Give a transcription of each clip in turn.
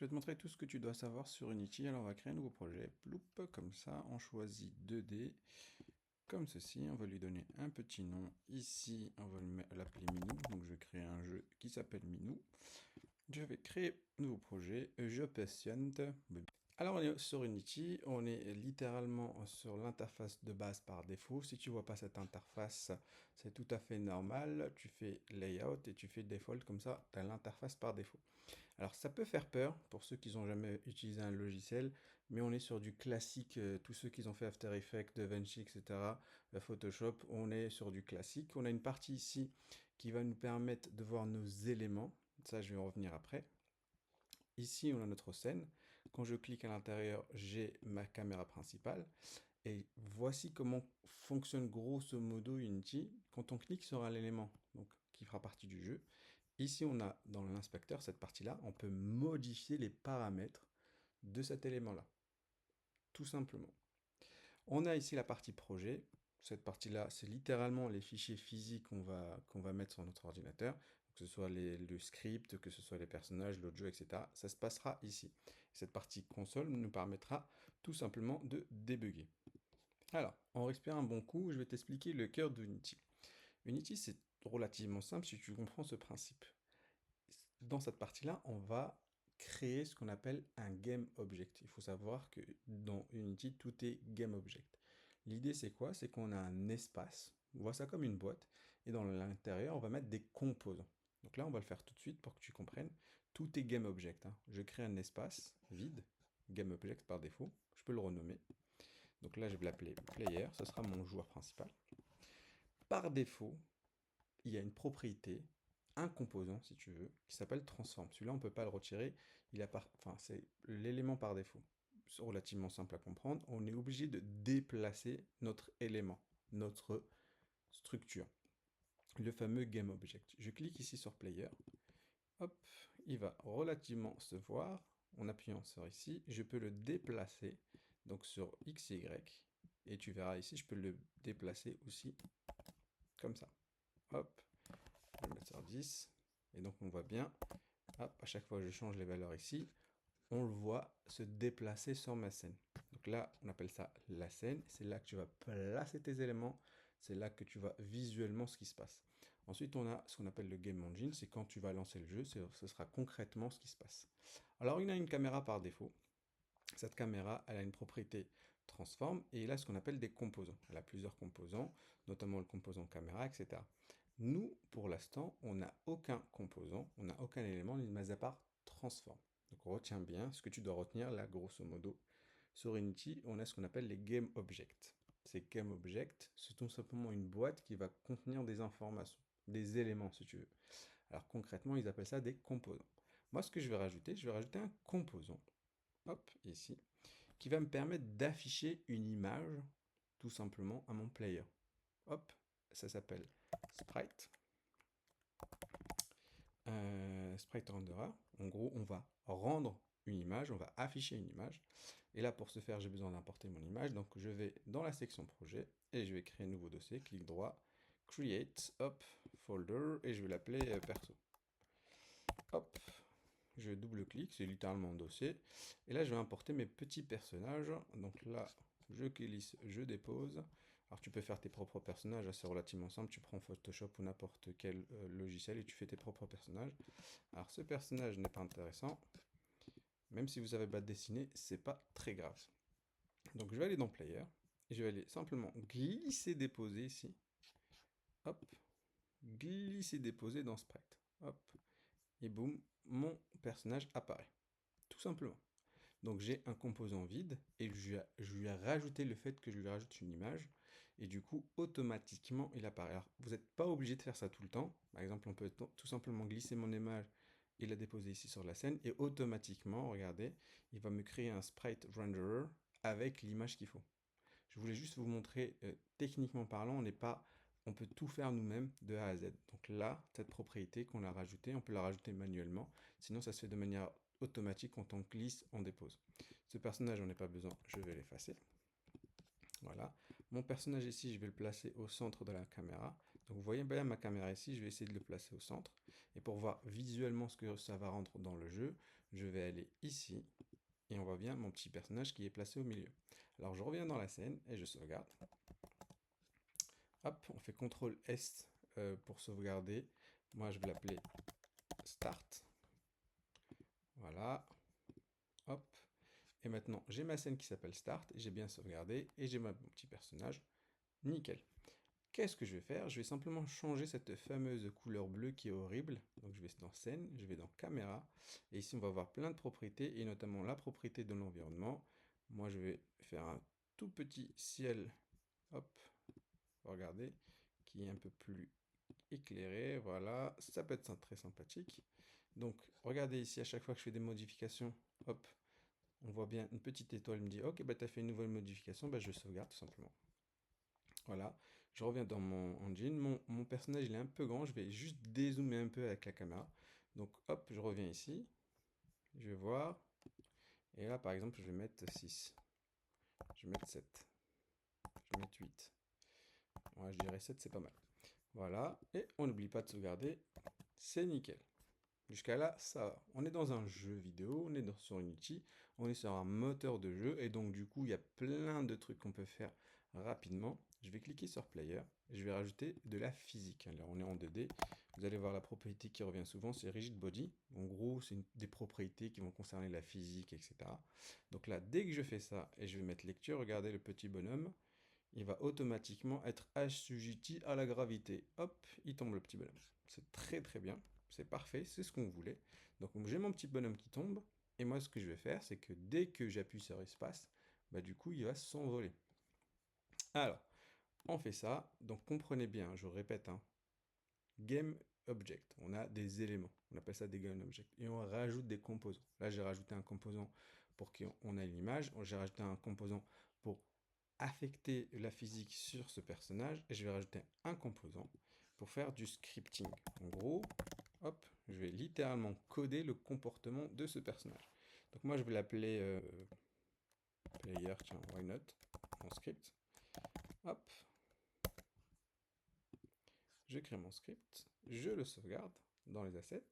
vais te montrer tout ce que tu dois savoir sur Unity. Alors on va créer un nouveau projet, ploup, comme ça, on choisit 2D, comme ceci, on va lui donner un petit nom. Ici, on va l'appeler Minou, donc je vais créer un jeu qui s'appelle Minou. Je vais créer un nouveau projet, je patiente. Alors on est sur Unity, on est littéralement sur l'interface de base par défaut. Si tu vois pas cette interface, c'est tout à fait normal. Tu fais Layout et tu fais Default, comme ça, tu as l'interface par défaut. Alors ça peut faire peur pour ceux qui n'ont jamais utilisé un logiciel, mais on est sur du classique, tous ceux qui ont fait After Effects, DaVinci, etc., Photoshop, on est sur du classique. On a une partie ici qui va nous permettre de voir nos éléments, ça je vais en revenir après. Ici on a notre scène, quand je clique à l'intérieur j'ai ma caméra principale, et voici comment fonctionne grosso modo Unity quand on clique sur un élément donc, qui fera partie du jeu. Ici, on a dans l'inspecteur, cette partie-là, on peut modifier les paramètres de cet élément-là, tout simplement. On a ici la partie projet. Cette partie-là, c'est littéralement les fichiers physiques qu'on va mettre sur notre ordinateur, que ce soit le script, que ce soit les personnages, l'audio, etc. Ça se passera ici. Cette partie console nous permettra tout simplement de débugger. Alors, on respire un bon coup, je vais t'expliquer le cœur d'Unity. Unity, c'est relativement simple si tu comprends ce principe. Dans cette partie-là, on va créer ce qu'on appelle un game object. Il faut savoir que dans Unity, tout est game object. L'idée, c'est quoi? C'est qu'on a un espace, on voit ça comme une boîte, et dans l'intérieur, on va mettre des composants. Donc là, on va le faire tout de suite pour que tu comprennes. Tout est game object, hein. Je crée un espace vide, game object par défaut. Je peux le renommer. Donc là, je vais l'appeler player, ce sera mon joueur principal. Par défaut, il y a une propriété, un composant, si tu veux, qui s'appelle transform. Celui-là, on ne peut pas le retirer, enfin, c'est l'élément par défaut. C'est relativement simple à comprendre. On est obligé de déplacer notre élément, notre structure, le fameux GameObject. Je clique ici sur Player. Hop, il va relativement se voir. En appuyant sur ici, je peux le déplacer, donc sur X, Y, et tu verras ici, je peux le déplacer aussi comme ça. Hop, je vais mettre sur 10. Et donc on voit bien, hop, à chaque fois que je change les valeurs ici, on le voit se déplacer sur ma scène. Donc là, on appelle ça la scène. C'est là que tu vas placer tes éléments. C'est là que tu vois visuellement ce qui se passe. Ensuite, on a ce qu'on appelle le Game Engine. C'est quand tu vas lancer le jeu, ce sera concrètement ce qui se passe. Alors, il a une caméra par défaut. Cette caméra, elle a une propriété transform et il a ce qu'on appelle des composants. Elle a plusieurs composants, notamment le composant caméra, etc. Nous, pour l'instant, on n'a aucun composant, on n'a aucun élément, mis à part transform. Donc retiens bien ce que tu dois retenir là, grosso modo. Sur Unity, on a ce qu'on appelle les game objects. Ces game objects, c'est tout simplement une boîte qui va contenir des informations, des éléments si tu veux. Alors concrètement, ils appellent ça des composants. Moi, ce que je vais rajouter un composant, hop, ici, qui va me permettre d'afficher une image, tout simplement, à mon player. Hop, ça s'appelle Sprite. Sprite Renderer. En gros, on va rendre une image, on va afficher une image. Et là, pour ce faire, j'ai besoin d'importer mon image. Donc, je vais dans la section projet et je vais créer un nouveau dossier. Clic droit, Create, hop, Folder, et je vais l'appeler perso. Hop, je double-clique, c'est littéralement un dossier. Et là, je vais importer mes petits personnages. Donc là, je glisse, je dépose. Alors tu peux faire tes propres personnages, c'est relativement simple. Tu prends Photoshop ou n'importe quel logiciel et tu fais tes propres personnages. Alors ce personnage n'est pas intéressant. Même si vous avez pas dessiné, c'est pas très grave. Donc je vais aller dans Player. Et je vais aller simplement glisser, déposer ici. Hop. Glisser, déposer dans Sprite. Hop. Et boum, mon personnage apparaît. Tout simplement. Donc j'ai un composant vide et je lui ai rajouté le fait que je lui rajoute une image et du coup automatiquement il apparaît. Alors vous n'êtes pas obligé de faire ça tout le temps. Par exemple on peut tout simplement glisser mon image et la déposer ici sur la scène et automatiquement, regardez, il va me créer un sprite renderer avec l'image qu'il faut. Je voulais juste vous montrer, techniquement parlant, on peut tout faire nous-mêmes de A à Z. Donc là, cette propriété qu'on a rajoutée, on peut la rajouter manuellement. Sinon, ça se fait de manière automatique quand on glisse, on dépose. Ce personnage, j'en ai pas besoin, je vais l'effacer. Voilà. Mon personnage ici, je vais le placer au centre de la caméra. Donc vous voyez bien ma caméra ici, je vais essayer de le placer au centre. Et pour voir visuellement ce que ça va rendre dans le jeu, je vais aller ici, et on voit bien mon petit personnage qui est placé au milieu. Alors je reviens dans la scène, et je sauvegarde. Hop, on fait CTRL S pour sauvegarder. Moi, je vais l'appeler Start. Voilà. Hop. Et maintenant, j'ai ma scène qui s'appelle Start, j'ai bien sauvegardé, et j'ai mon petit personnage. Nickel. Qu'est-ce que je vais faire? Je vais simplement changer cette fameuse couleur bleue qui est horrible. Donc je vais dans scène, je vais dans caméra, et ici on va voir plein de propriétés, et notamment la propriété de l'environnement. Moi je vais faire un tout petit ciel, hop, regardez, qui est un peu plus éclairé, voilà, ça peut être très sympathique. Donc regardez ici, à chaque fois que je fais des modifications, hop, on voit bien une petite étoile me dit ok, bah tu as fait une nouvelle modification, bah je sauvegarde tout simplement. Voilà, je reviens dans mon engine. Mon personnage il est un peu grand, je vais juste dézoomer un peu avec la caméra. Donc hop, je reviens ici, je vais voir. Et là par exemple, je vais mettre 6. Je vais mettre 7. Je vais mettre 8. Ouais, je dirais 7, c'est pas mal. Voilà, et on n'oublie pas de sauvegarder, c'est nickel. Jusqu'à là, ça va. On est dans un jeu vidéo, on est sur Unity, on est sur un moteur de jeu, et donc du coup, il y a plein de trucs qu'on peut faire rapidement. Je vais cliquer sur Player, et je vais rajouter de la physique. Alors on est en 2D, vous allez voir la propriété qui revient souvent, c'est Rigid Body. En gros, c'est des propriétés qui vont concerner la physique, etc. Donc là, dès que je fais ça, et je vais mettre lecture, regardez le petit bonhomme, il va automatiquement être assujetti à la gravité. Hop, il tombe le petit bonhomme. C'est très très bien, c'est parfait, c'est ce qu'on voulait. Donc j'ai mon petit bonhomme qui tombe, et moi ce que je vais faire, c'est que dès que j'appuie sur espace, bah du coup il va s'envoler. Alors, on fait ça, donc comprenez bien, je répète, hein, Game Object, on a des éléments, on appelle ça des Game Objects, et on rajoute des composants. Là j'ai rajouté un composant pour qu'on ait l'image, j'ai rajouté un composant pour affecter la physique sur ce personnage, et je vais rajouter un composant pour faire du scripting. En gros, hop, je vais littéralement coder le comportement de ce personnage. Donc moi je vais l'appeler player, tiens, why not, en script. Hop, je crée mon script, je le sauvegarde dans les assets.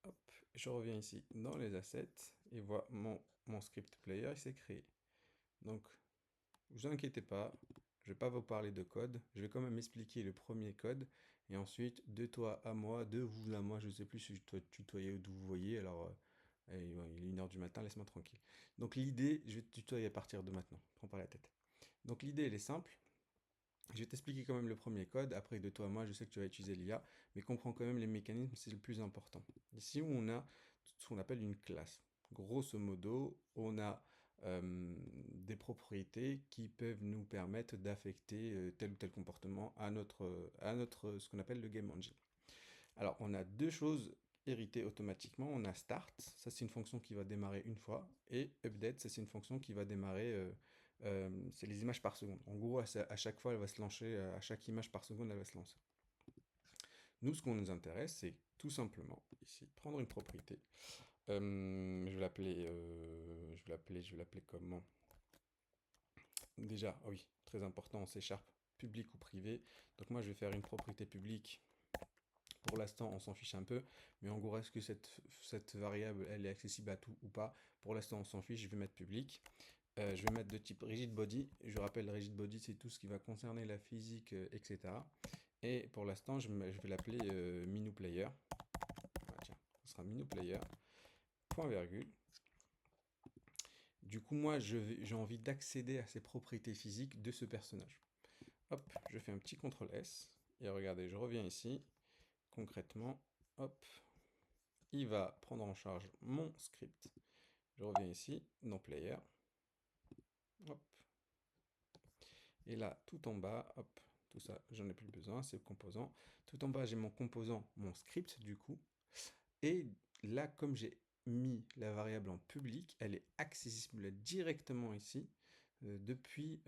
Hop, je reviens ici dans les assets et vois mon script player, il s'est créé. Donc, ne vous inquiétez pas, je ne vais pas vous parler de code, je vais quand même expliquer le premier code, et ensuite, de toi à moi, de vous à moi, je ne sais plus si je dois tutoyer ou d'où vous voyez, alors il est 1h du matin, laisse-moi tranquille. Donc l'idée, je vais te tutoyer à partir de maintenant, prends pas la tête. Donc l'idée, elle est simple, je vais t'expliquer quand même le premier code, après de toi à moi, je sais que tu vas utiliser l'IA, mais comprends quand même les mécanismes, c'est le plus important. Ici, on a ce qu'on appelle une classe. Grosso modo, on a des propriétés qui peuvent nous permettre d'affecter tel ou tel comportement à ce qu'on appelle le game engine. Alors, on a deux choses héritées automatiquement. On a start, ça c'est une fonction qui va démarrer une fois, et update, ça c'est une fonction qui va démarrer, c'est les images par seconde. En gros, à chaque fois, elle va se lancer, à chaque image par seconde, elle va se lancer. Nous, ce qu'on nous intéresse, c'est tout simplement, ici, prendre une propriété. Je vais l'appeler comment? Déjà, oui, très important, en C#, public ou privé. Donc moi, je vais faire une propriété publique. Pour l'instant, on s'en fiche un peu, mais en gros, est-ce que cette variable, elle est accessible à tout ou pas? Pour l'instant, on s'en fiche, je vais mettre public. Je vais mettre de type rigid body. Je rappelle, rigid body, c'est tout ce qui va concerner la physique, etc. Et pour l'instant, je vais l'appeler MinuPlayer. Voilà, tiens, ce sera MinuPlayer, point virgule. Du coup, moi, j'ai envie d'accéder à ces propriétés physiques de ce personnage. Hop, je fais un petit CTRL S. Et regardez, je reviens ici. Concrètement, hop, il va prendre en charge mon script. Je reviens ici, dans Player. Hop. Et là, tout en bas, hop, tout ça, j'en ai plus besoin, c'est le composant. Tout en bas, j'ai mon composant, mon script du coup. Et là, comme j'ai mis la variable en public, elle est accessible directement ici depuis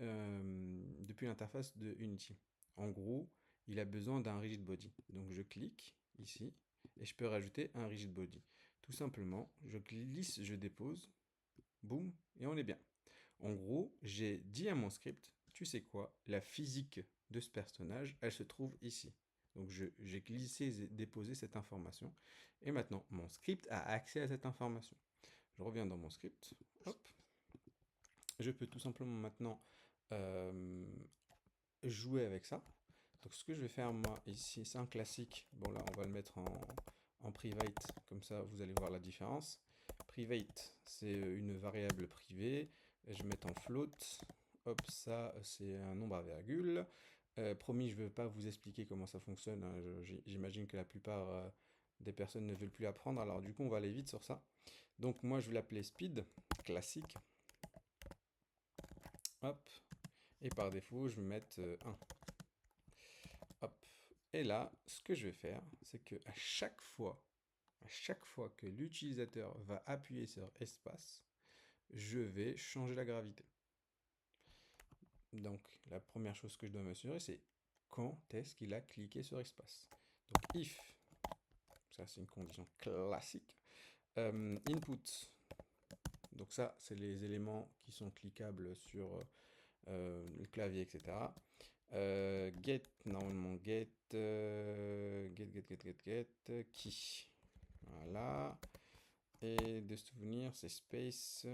l'interface de Unity. En gros, il a besoin d'un rigid body. Donc je clique ici et je peux rajouter un rigid body. Tout simplement, je glisse, je dépose, boum, et on est bien. En gros, j'ai dit à mon script, tu sais quoi, la physique de ce personnage, elle se trouve ici. Donc j'ai glissé et déposé cette information. Et maintenant, mon script a accès à cette information. Je reviens dans mon script. Hop. Je peux tout simplement maintenant euh, jouer avec ça. Donc ce que je vais faire moi ici, c'est un classique. Bon là, on va le mettre en private, comme ça vous allez voir la différence. Private, c'est une variable privée. Je vais mettre en float. Hop, ça c'est un nombre à virgule. Promis, je ne vais pas vous expliquer comment ça fonctionne, hein. J'imagine que la plupart des personnes ne veulent plus apprendre. Alors du coup, on va aller vite sur ça. Donc moi, je vais l'appeler speed, classique. Hop. Et par défaut, je vais mettre 1. Hop. Et là, ce que je vais faire, c'est que à chaque fois que l'utilisateur va appuyer sur espace, je vais changer la gravité. Donc, la première chose que je dois m'assurer, c'est quand est-ce qu'il a cliqué sur espace. Donc, if, ça c'est une condition classique. Input, donc ça, c'est les éléments qui sont cliquables sur le clavier, etc. Get, normalement get, key. Voilà. Et de souvenir, c'est space.